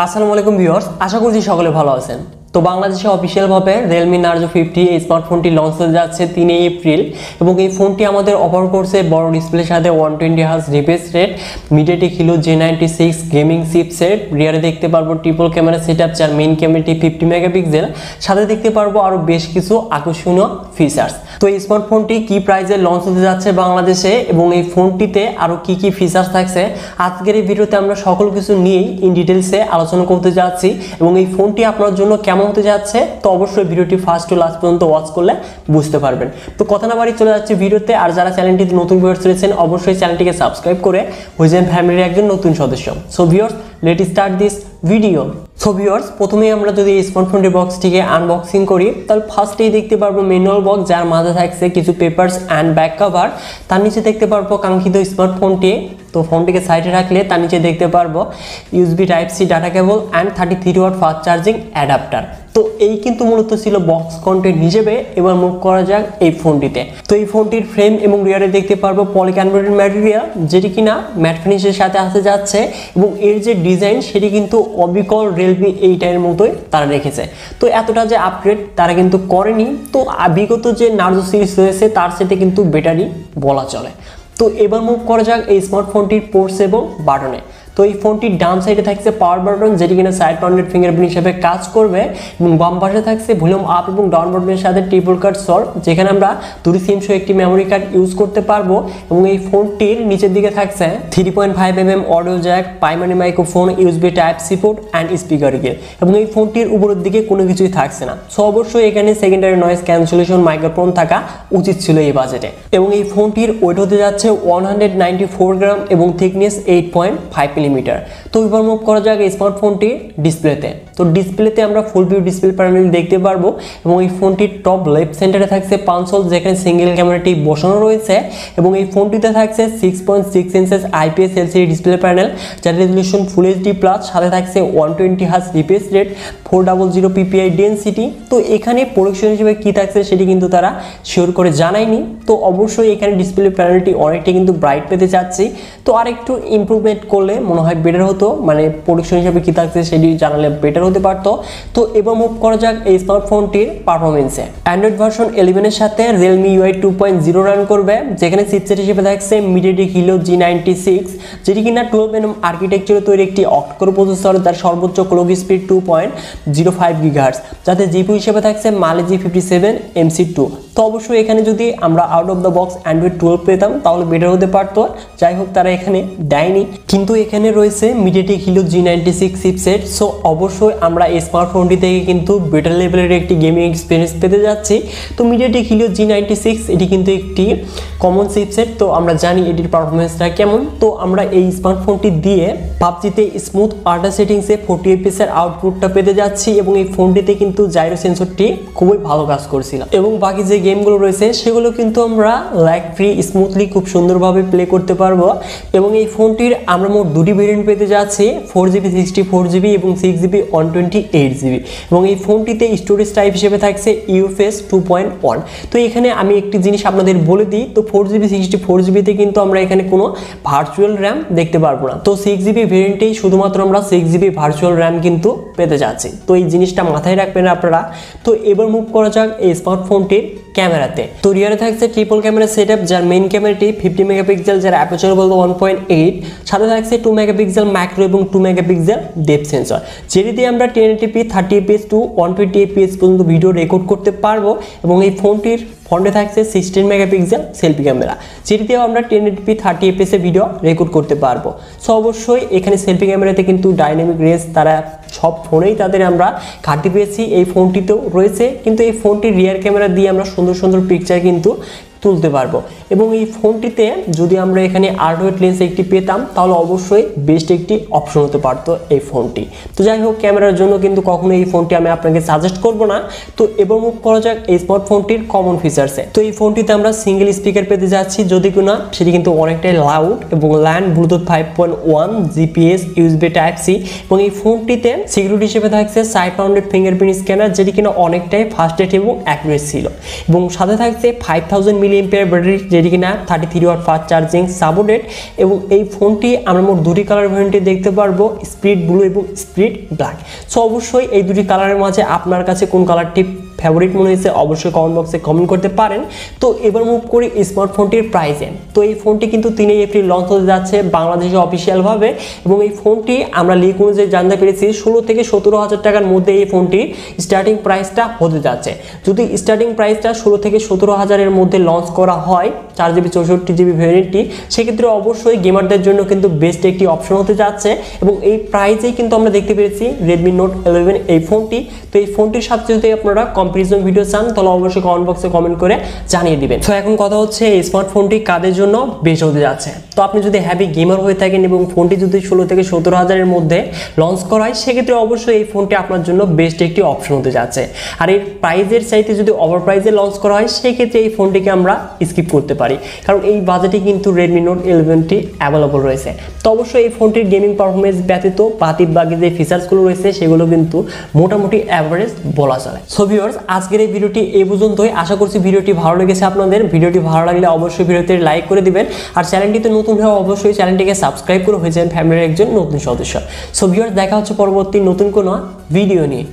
আসসালামু আলাইকুম ভিউয়ার্স, আশা করছি সকলে ভালো আছেন। তো বাংলাদেশে অফিশিয়ালভাবে Realme Narzo 50 এই স্মার্টফোনটি লঞ্চ হতে যাচ্ছে 3 এপ্রিল এবং এই ফোনটি আমাদের অফার করছে বড় ডিসপ্লের সাথে 120 hertz refresh rate, MediaTek Helio G96 gaming chipset, রিয়ারে দেখতে পারবো ট্রিপল ক্যামেরা সেটআপ, যার মেইন ক্যামেরাটি 50 মেগাপিক্সেল, সাথে দেখতে পারবো আরো বেশ কিছু আকর্ষণীয় ফিচার্স। তো এই স্মার্টফোনটি কি প্রাইসে লঞ্চ হতে যাচ্ছে বাংলাদেশে এবং এই ফোনটিতে আরো কি কি ফিচার্স থাকছে আজকের এই ভিডিওতে আমরা সকল কিছু নিয়েই ইন ডিটেইলসে আলোচনা করতে যাচ্ছি এবং এই ফোনটি আপনার জন্য কেমন হতে যাচ্ছে তো অবশ্যই ভিডিওটি ফার্স্ট টু লাস্ট পর্যন্ত ওয়াচ করলে বুঝতে পারবেন। তো কথা না বাড়ি চলে যাচ্ছে ভিডিওতে। আর যারা চ্যানেলটিতে নতুন ভিউয়ার্স রয়েছেন অবশ্যই চ্যানেলটিকে সাবস্ক্রাইব করে হয়ে যান ফ্যামিলির একজন নতুন সদস্য। So viewers, let start this video. So viewers, প্রথমেই আমরা যদি এই স্মার্টফোনটির বক্সটিকে আনবক্সিং করি তাহলে ফার্স্টেই দেখতে পারবো ম্যানুয়াল বক্স, যার মাঝে থাকছে কিছু পেপারস অ্যান্ড ব্যাক কভার। তার নিচে দেখতে পারবো কাঙ্ক্ষিত স্মার্টফোনটি। তো ফোনটিকে সাইডে রাখলে তার নিচে দেখতে পারবো USB type C data cable and 33 watt fast charging adapter. তো এই কিন্তু মূলত ছিল বক্স কন্টেন্ট হিসেবে। এবার মুভ করা যাক এই ফোনটিতে। তো এই ফোনটির ফ্রেম এবং রিয়ারে দেখতে পারবো পলিকার্বনেটেড ম্যাটেরিয়াল, যেটি কিনা ম্যাট ফিনিশের সাথে আসতে যাচ্ছে এবং এর যে ডিজাইন সেটি কিন্তু অবিকল Realme 8 এর মতোই তারা রেখেছে। তো এতটা যে আপগ্রেড তারা কিন্তু করেনি। তো বিগত যে Narzo সিরিজ রয়েছে তার সাথে কিন্তু বেটারই বলা চলে। তো এবার মুভ করা যাক এই স্মার্টফোনটির পোর্টস এবং বাটনে। তো এই ফোনটির ডান সাইডে থাকছে পাওয়ার বাটন, যেটি কিনা সাইড মাউন্টেড ফিঙ্গারপ্রিন্ট হিসেবে কাজ করবে এবং বাম পাশে থাকছে ভলিউম আপ এবং ডাউন বাটনের সাথে ট্রিপল কাট সল্ট, যেখানে আমরা দুটি সিম সহ একটি মেমোরি কার্ড ইউজ করতে পারবো। এবং এই ফোনটির নিচের দিকে থাকছে 3.5mm audio jack, primary microphone, USB type C port and speaker gear. এবং এই ফোনটির উপরের দিকে কোনো কিছুই থাকছে না। সো অবশ্যই এখানে সেকেন্ডারি নয়েজ ক্যান্সেলেশন মাইক্রোফোন থাকা উচিত ছিল এই বাজেটে। এবং এই ফোনটির ওয়েট হতে যাচ্ছে 194 গ্রাম এবং থিকনেস 8.5 মিলিমিটার। তো এবার মুভ করা যাক এই স্মার্টফোনটির ডিসপ্লেতে। তো ডিসপ্লেতে আমরা ফুল ভিউ ডিসপ্লে প্যানেল দেখতে পারবো এবং এই ফোনটির টপ লেফট সেন্টারে থাকছে পাঞ্চ হোল, যেখানে সিঙ্গেল ক্যামেরাটি বসানো রয়েছে। এবং এই ফোনটিতে থাকছে 6.6 inches IPS LCD display panel, যার রেজলিউশন ফুল HD প্লাস, সাথে থাকছে 120 hertz refresh rate, 400 PPI density. তো এখানে প্রোডাকশন হিসেবে কি থাকছে সেটি কিন্তু তারা শিওর করে জানায়নি। তো অবশ্যই এখানে ডিসপ্লে প্যানেলটি অনেকটা কিন্তু ব্রাইট পেতে চাচ্ছি। তো আর একটু ইমপ্রুভমেন্ট করলে মনে হয় বেটার হতো, মানে প্রোডাকশন হিসেবে কি থাকছে সেটি জানালে বেটার হতে পারতো। তো এবার মুভ করা যাক এই স্মার্টফোনটির পারফরমেন্সে। অ্যান্ড্রয়েড ভার্সন 11 এর সাথে Realme UI 2.0 রান করবে, যেখানে চিপসেট হিসেবে থাকছে MediaTek Helio G96, যেটি কিনা 12nm আর্কিটেকচারে তৈরি একটি অক্টোকোর প্রসেসর, যার সর্বোচ্চ ক্লক স্পিড 2.05 GHz, যাতে জিপি হিসেবে থাকছে Mali G57 MC2। তো অবশ্যই এখানে যদি আমরা out of the box Android 12 পেতাম তাহলে বেটার হতে পারতো। যাই হোক, তারা এখানে দেয়নি, কিন্তু এখানে রয়েছে MediaTek Helio G96 chipset. So অবশ্যই আমরা এই স্মার্টফোনটি থেকে কিন্তু বেটার লেভেলের একটি গেমিং এক্সপিরিয়েন্স পেতে যাচ্ছি। তো MediaTek Helio G96 এটি কিন্তু একটি কমন চিপসেট, তো আমরা জানি এটির পারফরমেন্সটা কেমন। তো আমরা এই স্মার্টফোনটি দিয়ে পাবজিতে স্মুথ আল্ট্রা সেটিংসে 40 FPS এর আউটপুটটা পেতে যাচ্ছি এবং এই ফোনটিতে কিন্তু জাইরো সেন্সরটি খুবই ভালো কাজ করছিল এবং বাকি যে গেমগুলো রয়েছে সেগুলো কিন্তু আমরা ল্যাগ ফ্রি স্মুথলি খুব সুন্দরভাবে প্লে করতে পারবো। এবং এই ফোনটির আমরা মোট দুটি ভেরিয়েন্ট পেতে যাচ্ছি, 4GB 64GB এবং 6GB 128GB। এবং এই ফোনটিতে স্টোরেজ টাইপ হিসেবে থাকছে UFS 2.1। তো এখানে আমি একটি জিনিস আপনাদের বলে দিই, তো 4GB 64GBতে কিন্তু আমরা এখানে কোনো ভার্চুয়াল র্যাম দেখতে পারবো না। তো 6GB ভেরিয়েন্টেই শুধুমাত্র আমরা 6GB ভার্চুয়াল র্যাম কিন্তু পেতে যাচ্ছি। তো এই জিনিসটা মাথায় রাখবেন আপনারা। তো এবার মুভ করা যাক এই স্মার্টফোনটির ক্যামেরাতে। তো রিয়ারে থাকছে ট্রিপল ক্যামেরা সেটআপ, যার মেইন ক্যামেরাটি 50 মেগাপিক্সেল, যার অ্যাপারচার বলবো 1.8, সাথে থাকছে 2 মেগাপিক্সেল ম্যাক্রো এবং 2 মেগাপিক্সেল ডেপথ সেন্সর, যেটি দিয়ে আমরা 1080p 30 fps টু 120 fps পর্যন্ত ভিডিও রেকর্ড করতে পারবো। এবং এই ফোনটির ফ্রন্টে থাকছে 16 মেগাপিক্সেল সেলফি ক্যামেরা, যেটি দিয়েও আমরা 1080p 30 fps এ ভিডিও রেকর্ড করতে পারবো। সো অবশ্যই এখানে সেলফি ক্যামেরাতে কিন্তু ডাইনামিক রেঞ্জ তারা সব ফোনেই তাদের আমরা ঘাটতি পেয়েছি, এই ফোনটিতেও রয়েছে। কিন্তু এই ফোনটির রিয়ার ক্যামেরা দিয়ে আমরা সুন্দর সুন্দর পিকচার কিন্তু তুলতে পারবো। এবং এই ফোনটিতে যদি আমরা এখানে আল্ট্রাওয়াইড লেন্স একটি পেতাম তাহলে অবশ্যই বেস্ট একটি অপশন হতে পারতো এই ফোনটি। তো যাই হোক, ক্যামেরার জন্য কিন্তু কখনো এই ফোনটি আমি আপনাকে সাজেস্ট করব না। তো এবার মুভ করা যাক এই স্মার্টফোনটির কমন ফিচার্সে। তো এই ফোনটিতে আমরা সিঙ্গেল স্পিকার পেতে যাচ্ছি, যদি কিনা সেটি কিন্তু অনেকটাই লাউড এবং ল্যান্ড Bluetooth 5.1 GPS USB type C. এবং এই ফোনটিতে সিকিউরিটি হিসেবে থাকছে সাইড মাউন্টেড ফিঙ্গারপ্রিন্ট স্ক্যানার, যেটি কিনা অনেকটাই ফাস্ট রেট এবং অ্যাকুরেট ছিল। এবং সাথে থাকছে 5000 mAh ব্যাটারি, যেটি কিনা 33 ওয়াট ফাস্ট চার্জিং সাপোর্টেড। এবং এই ফোনটি আমরা মোট দুটি কালার ভ্যারিয়েন্টে দেখতে পারবো, স্পিড ব্লু এবং স্পিড ব্ল্যাক। সো অবশ্যই এই দুটি কালারের মাঝে আপনার কাছে কোন কালারটি ফেভারিট মনে হয়েছে অবশ্যই কমেন্ট বক্সে কমেন্ট করতে পারেন। তো এবার মুভ করি স্মার্টফোনটির প্রাইসে। তো এই ফোনটি কিন্তু 3 এপ্রিল লঞ্চ হতে যাচ্ছে বাংলাদেশে অফিসিয়ালভাবে, এবং এই ফোনটি আমরা লিক অনুযায়ী জানতে পেরেছি 16 থেকে 17,000 টাকার মধ্যে এই ফোনটি স্টার্টিং প্রাইসটা হতে যাচ্ছে। যদি স্টার্টিং প্রাইসটা 16 থেকে 17,000-এর মধ্যে লঞ্চ করা হয় 4GB 64GB ভ্যারিয়েন্টটি, সেক্ষেত্রে অবশ্যই গেমারদের জন্য কিন্তু বেস্ট একটি অপশন হতে যাচ্ছে। এবং এই প্রাইসেই কিন্তু আমরা দেখতে পেরেছি Redmi Note 11 এই ফোনটি। তো এই ফোনটির সাথে যদি আপনারা কম্পারিজন ভিডিও চান তাহলে অবশ্যই কমেন্ট বক্সে কমেন্ট করে জানিয়ে দিবেন। তো এখন কথা হচ্ছে এই স্মার্টফোনটি কাদের জন্য বেস্ট হতে যাচ্ছে। তো আপনি যদি হ্যাভি গেমার হয়ে থাকেন এবং ফোনটি যদি 16 থেকে 17,000-এর মধ্যে লঞ্চ করা হয়, সেক্ষেত্রে অবশ্যই এই ফোনটি আপনার জন্য বেস্ট একটি অপশন হতে যাচ্ছে। আর এর প্রাইজের চাইতে যদি ওভার প্রাইজে লঞ্চ করা হয়, সেক্ষেত্রে এই ফোনটিকে আমরা স্কিপ করতে পারি, কারণ এই বাজেটে কিন্তু Redmi Note 11টি অ্যাভেলেবল রয়েছে। তো অবশ্যই এই ফোনটির গেমিং পারফরমেন্স ব্যতীত বাকি যে ফিচার্সগুলো রয়েছে সেগুলো কিন্তু মোটামুটি অ্যাভারেজ বলা চলে। সো ভিউয়ার্স, আজকের এই ভিডিওটি এই পর্যন্তই। আশা করছি ভিডিওটি ভালো লেগেছে আপনাদের। ভিডিওটি ভালো লাগলে অবশ্যই ভিডিওতে লাইক করে দিবেন, আর চ্যানেলটিতে নতুন হয়ে অবশ্যই চ্যানেলটিকে সাবস্ক্রাইব করে হয়ে যান ফ্যামিলির একজন নতুন সদস্য। সো ভিউয়ার্স, দেখা হচ্ছে পরবর্তী নতুন কোনো ভিডিও নিয়ে।